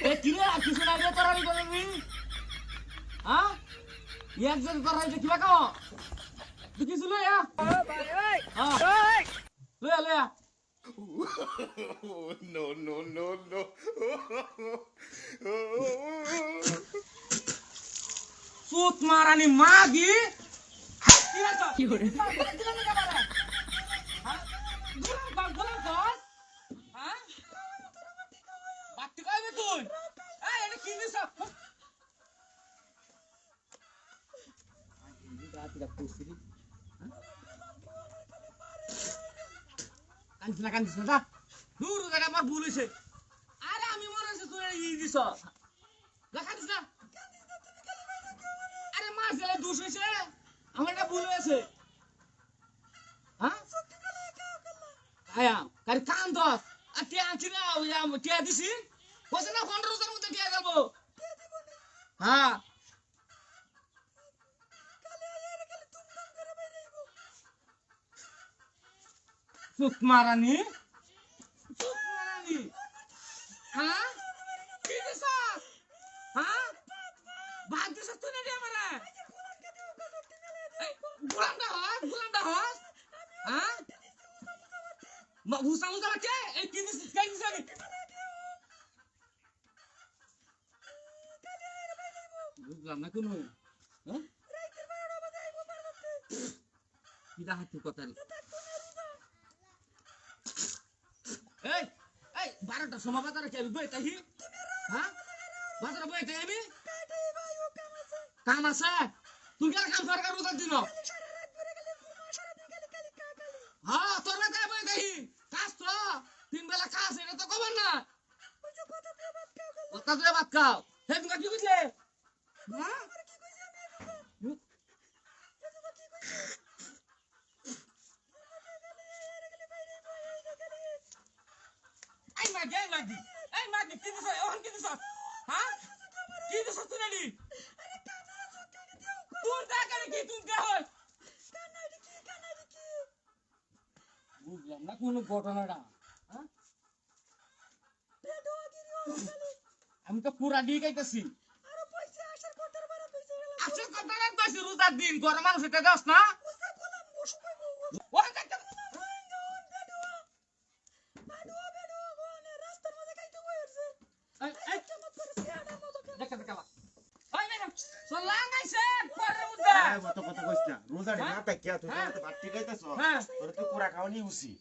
এ কি রে কিছু না রে তোরা নি বলবি হ্যাঁ একজন তোরা যে কিবা কাও তুই কিছু লই আ হ্যাঁ লই আ No, no, no, no. সুত মারানি মাগি কি করে গোলাম কর হ্যাঁ বাতি কইবে তুই এই এটা কি দিছ কান্দিস না দূর জায়গা আমার ভুল হইছে আরে আমি মনে হইছে তুই ই দিছ দেখাদিস না আরে মার জেলে দোষ হইছে আমার এটা ভুল হয়েছে হ্যাঁ আয়া কার কাম দস আর টিয়া আনছি না ওই টিয়া দিছি কইছে না 15,000 মধ্যে টিয়া যাব হ্যাঁ সুত মারানি হ্যাঁ কি দিছ হ্যাঁ ভাগ দিছ তুই না দে আমারে গুলামটা হস হ্যাঁ ভুসামু যারা কে এই কি দিছ কে দিছ আমি বুঝলাম না কোন হ্যাঁ কি দা হাতে কথা রে এই এই 12টার সময় বাজারে কে বই তাই হ্যাঁ বাজারে বই তাই আমি কাম আছে তুই কি কাম সরকার উদার দিন হ্যাঁ তোর না তাই বই তাই কাজ তো 3 বেলা কাজ এটা তো খবর না কথা তুই ভাত খাও হে তুমি কি বুঝলে হ্যাঁ এই মাগি কি দিছ ওহন কি দিছ হ্যাঁ কি দিছ তুই নালি তুই টাকা কি তুই দে হল বুঝলাম না কোন ঘটনাটা হ্যাঁ আমি তো পুরা দিয়ে গাইতাছি আরে পয়সা আসার কথার বারে কইছে আসার কথা কইছি রোজার দিন ঘর মানুষ এটা দাস না রোজা না তাই তুই তো বাড়তি খাইতেছ তোর তো পুরা খাওয়ানি উচিত